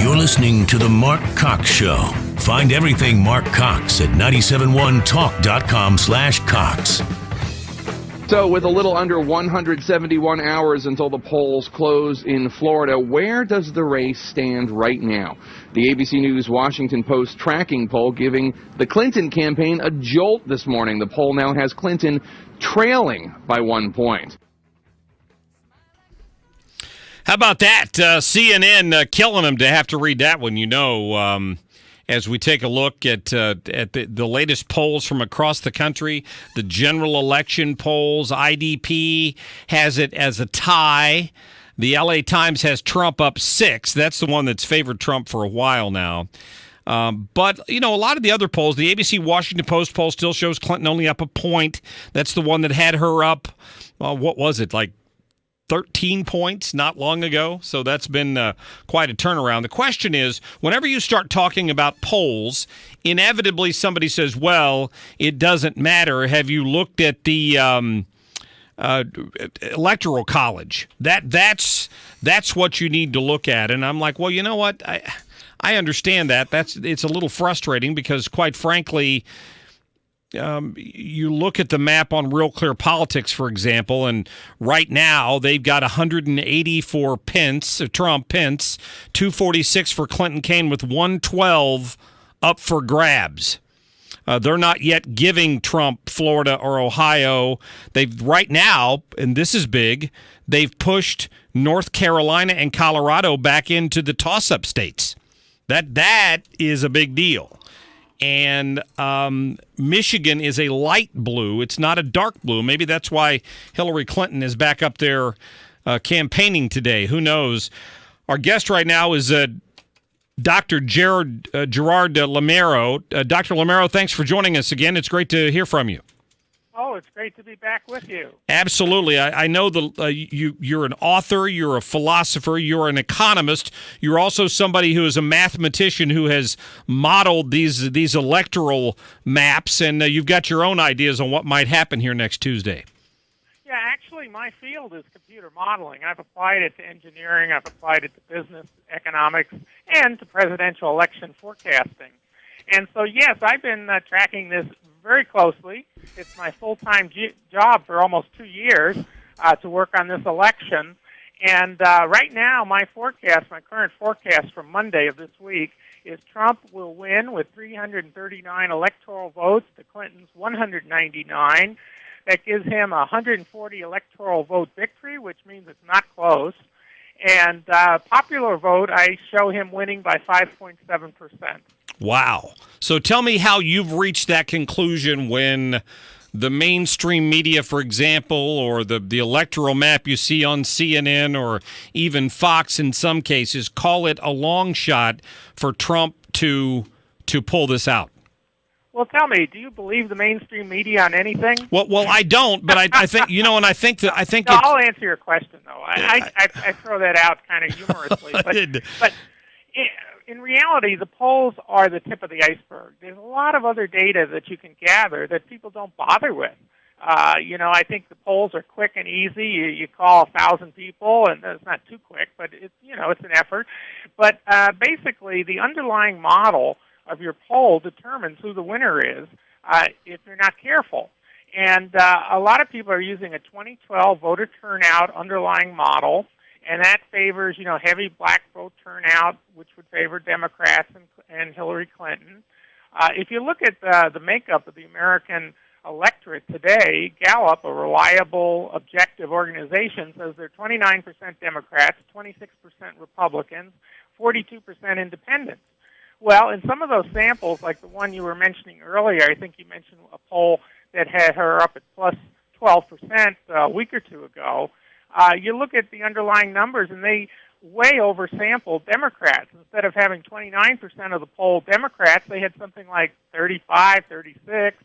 You're listening to The Marc Cox Show. Find everything Marc Cox at 971talk.com/Cox. So with a little under 171 hours until the polls close in Florida, where does the race stand right now? The ABC News Washington Post tracking poll giving the Clinton campaign a jolt this morning. The poll now has Clinton trailing by 1 point. How about that? CNN killing them to have to read that one, as we take a look at the latest polls from across the country, the general election polls. IDP has it as a tie. The LA Times has Trump up 6. That's the one that's favored Trump for a while now. But, a lot of the other polls, the ABC Washington Post poll still shows Clinton only up a point. That's the one that had her up, what was it, like 13 points not long ago. So that's been quite a turnaround. The question is, whenever you start talking about polls, inevitably somebody says, well, it doesn't matter. Have you looked at the Electoral College? That's what you need to look at. And I'm like, well, you know what? I understand that. It's a little frustrating because, quite frankly, you look at the map on Real Clear Politics, for example, and right now they've got 180 for Trump, 246 for Clinton, Kane, with 112 up for grabs. They're not yet giving Trump Florida or Ohio. They've right now, and this is big, they've pushed North Carolina and Colorado back into the toss-up states. That is a big deal. And Michigan is a light blue. It's not a dark blue. Maybe that's why Hillary Clinton is back up there campaigning today. Who knows? Our guest right now is Dr. Gerard Lameiro. Dr. Lameiro, thanks for joining us again. It's great to hear from you. Oh, it's great to be back with you. Absolutely. I know you're an author, you're a philosopher, you're an economist. You're also somebody who is a mathematician who has modeled these electoral maps, and you've got your own ideas on what might happen here next Tuesday. Yeah, actually, my field is computer modeling. I've applied it to engineering, I've applied it to business, economics, and to presidential election forecasting. And so, yes, I've been tracking this very closely. It's my full-time job for almost 2 years to work on this election. And right now, my current forecast from Monday of this week is Trump will win with 339 electoral votes to Clinton's 199. That gives him a 140 electoral vote victory, which means it's not close. And popular vote, I show him winning by 5.7%. Wow. So tell me how you've reached that conclusion when the mainstream media, for example, or the electoral map you see on CNN or even Fox in some cases, call it a long shot for Trump to pull this out. Well, tell me, do you believe the mainstream media on anything? Well, I don't, but I think and I think No, I'll answer your question though. I throw that out kind of humorously, but in reality, the polls are the tip of the iceberg. There's a lot of other data that you can gather that people don't bother with. I think the polls are quick and easy. You call 1,000 people, and it's not too quick, but it's an effort. But basically, the underlying model of your poll determines who the winner is if you're not careful. And a lot of people are using a 2012 voter turnout underlying model, and that favors, heavy black vote turnout, which would favor Democrats and Hillary Clinton. If you look at the makeup of the American electorate today, Gallup, a reliable, objective organization, says they're 29% Democrats, 26% Republicans, 42% Independents. Well, in some of those samples, like the one you were mentioning earlier, I think you mentioned a poll that had her up at plus 12% a week or two ago. You look at the underlying numbers, and they way oversampled Democrats. Instead of having 29% of the poll Democrats, they had something like 35, 36,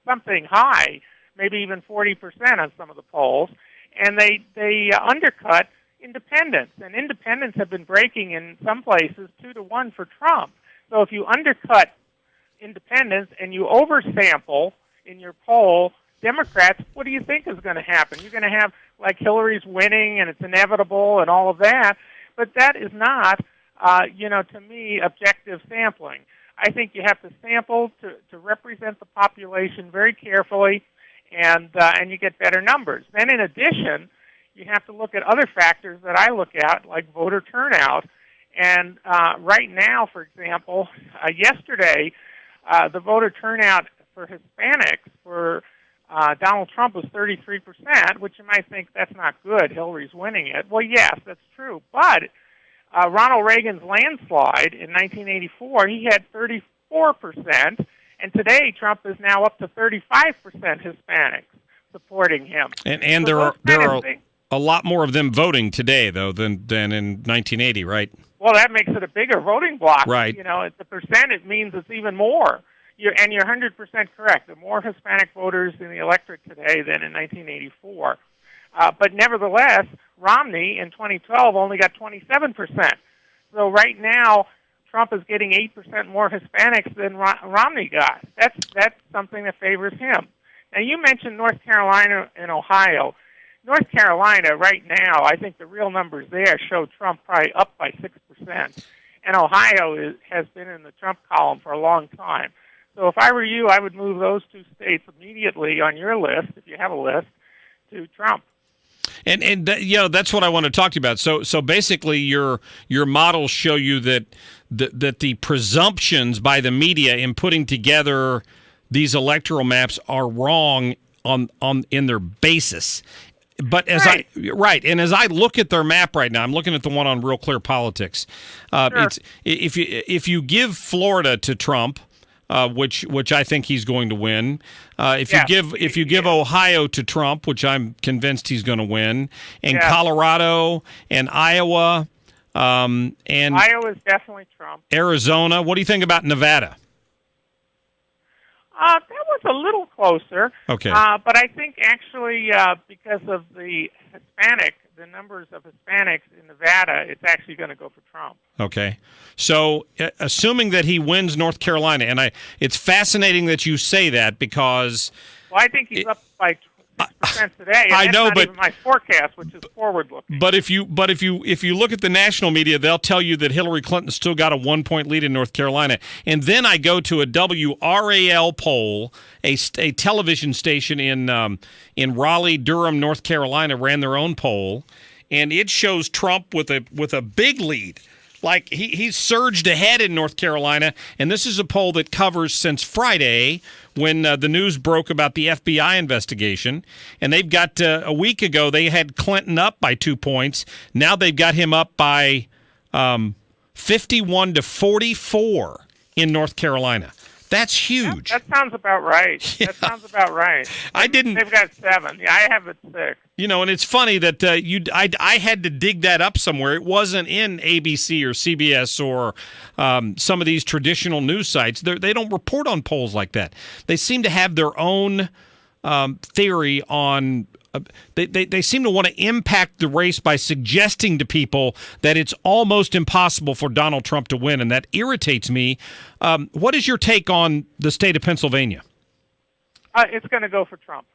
something high, maybe even 40% on some of the polls. And they undercut independents. And independents have been breaking in some places 2-1 for Trump. So if you undercut independents and you oversample in your poll Democrats, what do you think is going to happen? You're going to have, like, Hillary's winning and it's inevitable and all of that, but that is not to me, objective sampling. I think you have to sample to represent the population very carefully, and you get better numbers. Then, in addition, you have to look at other factors that I look at, like voter turnout. And right now, for example, yesterday, the voter turnout for Hispanics for Donald Trump was 33%, which you might think that's not good. Hillary's winning it. Well, yes, that's true. But Ronald Reagan's landslide in 1984, he had 34%, and today Trump is now up to 35% Hispanics supporting him. And so there are a lot more of them voting today, though, than in 1980, right? Well, that makes it a bigger voting bloc. Right. The percent, it means it's even more. You're 100% correct. There are more Hispanic voters in the electorate today than in 1984. But nevertheless, Romney in 2012 only got 27%. So right now, Trump is getting 8% more Hispanics than Romney got. That's something that favors him. Now, you mentioned North Carolina and Ohio. North Carolina, right now, I think the real numbers there show Trump probably up by 6%. And Ohio has been in the Trump column for a long time. So if I were you, I would move those two states immediately on your list, if you have a list, to Trump. And that's what I want to talk to you about. So basically, your models show you that the presumptions by the media in putting together these electoral maps are wrong in their basis. But as I look at their map right now, I'm looking at the one on Real Clear Politics. Sure. It's if you give Florida to Trump, which I think he's going to win. If you give Ohio to Trump, which I'm convinced he's going to win, and Colorado and Iowa, and Iowa is definitely Trump. Arizona. What do you think about Nevada? That was a little closer. Okay. But I think actually because of the numbers of Hispanics in Nevada, it's actually going to go for Trump. Okay. So assuming that he wins North Carolina, and it's fascinating that you say that because... Well, I think he's up by 6% today. And I know, that's not but even my forecast, which is forward-looking. But if you look at the national media, they'll tell you that Hillary Clinton still got a 1-point lead in North Carolina. And then I go to a WRAL poll, a television station in Raleigh, Durham, North Carolina, ran their own poll, and it shows Trump with a big lead. Like he's surged ahead in North Carolina, and this is a poll that covers since Friday when the news broke about the FBI investigation. And they've got a week ago they had Clinton up by 2 points. Now they've got him up by 51 to 44 in North Carolina. That's huge. That sounds about right. Yeah. That sounds about right. They've got 7. Yeah, I have it 6. And it's funny that I had to dig that up somewhere. It wasn't in ABC or CBS or some of these traditional news sites. They don't report on polls like that. They seem to have their own theory on. They seem to want to impact the race by suggesting to people that it's almost impossible for Donald Trump to win, and that irritates me. What is your take on the state of Pennsylvania? It's going to go for Trump.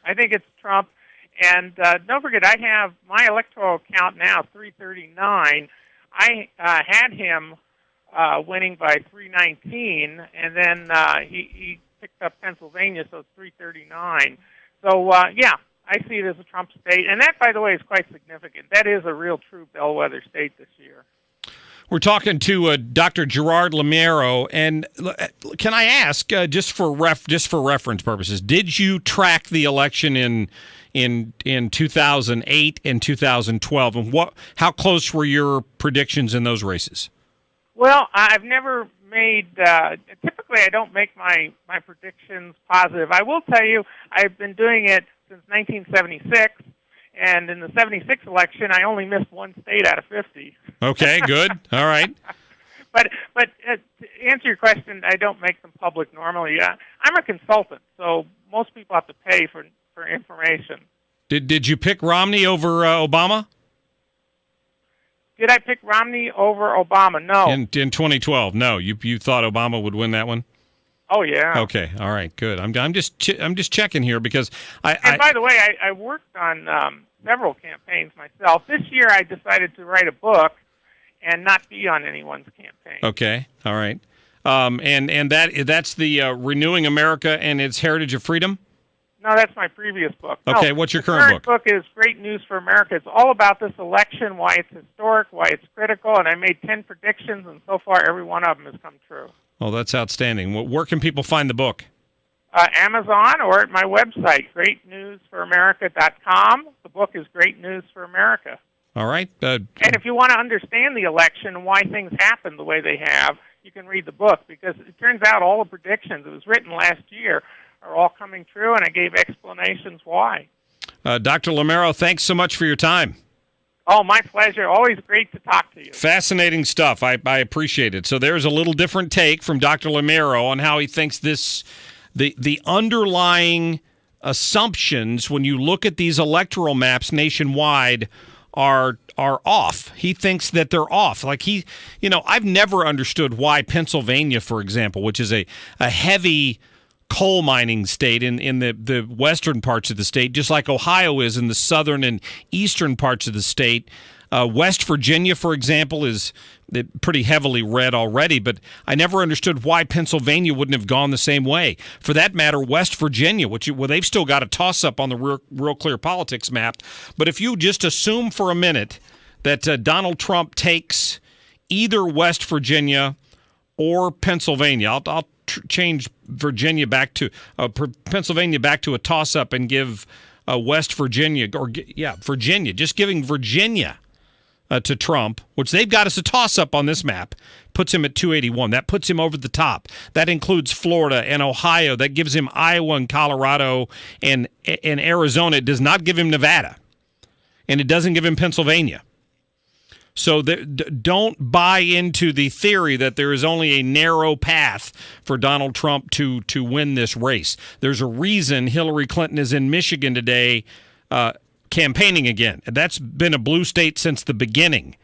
I think it's Trump. And don't forget, I have my electoral count now, 339. I had him winning by 319, and then he picked up Pennsylvania, so it's 339. So, I see it as a Trump state. And that, by the way, is quite significant. That is a real true bellwether state this year. We're talking to Dr. Gerard Lameiro. And can I ask, just for reference purposes, did you track the election in 2008 and 2012? And how close were your predictions in those races? Well, I've never made typically I don't make my predictions positive. I will tell you I've been doing it since 1976, and in the 76 election I only missed one state out of 50. Okay, good. All right. But to answer your question, I don't make them public normally. I'm a consultant, so most people have to pay for information. Did you pick Romney over Obama? Did I pick Romney over Obama? No. In 2012, no. You thought Obama would win that one? Oh yeah. Okay. All right. Good. I'm just checking here because by the way, I worked on several campaigns myself. This year, I decided to write a book, and not be on anyone's campaign. Okay, all right. And that's the Renewing America and Its Heritage of Freedom? No, that's my previous book. Okay, no, what's your the current book is Great News for America. It's all about this election, why it's historic, why it's critical, and I made 10 predictions, and so far every one of them has come true. Oh, that's outstanding. Where can people find the book? Amazon or at my website, greatnewsforamerica.com. The book is Great News for America. All right. And if you want to understand the election and why things happen the way they have, you can read the book, because it turns out all the predictions, it was written last year, are all coming true, and I gave explanations why. Dr. Lameiro, thanks so much for your time. Oh, my pleasure. Always great to talk to you. Fascinating stuff. I appreciate it. So there's a little different take from Dr. Lameiro on how he thinks the underlying assumptions when you look at these electoral maps nationwide are off. He thinks that they're off. Like I've never understood why Pennsylvania, for example, which is a heavy coal mining state in the western parts of the state, just like Ohio is in the southern and eastern parts of the state. West Virginia, for example, is pretty heavily red already, but I never understood why Pennsylvania wouldn't have gone the same way. For that matter, West Virginia, where they've still got a toss-up on the Real Clear Politics map. But if you just assume for a minute that Donald Trump takes either West Virginia or Pennsylvania, I'll change Virginia back to Pennsylvania back to a toss-up and give West Virginia, Virginia, just giving Virginia to Trump, which they've got as a toss-up on this map, puts him at 281. That puts him over the top. That includes Florida and Ohio. That gives him Iowa and Colorado and Arizona. It does not give him Nevada, and it doesn't give him Pennsylvania. So don't buy into the theory that there is only a narrow path for Donald Trump to win this race. There's a reason Hillary Clinton is in Michigan today campaigning again. That's been a blue state since the beginning.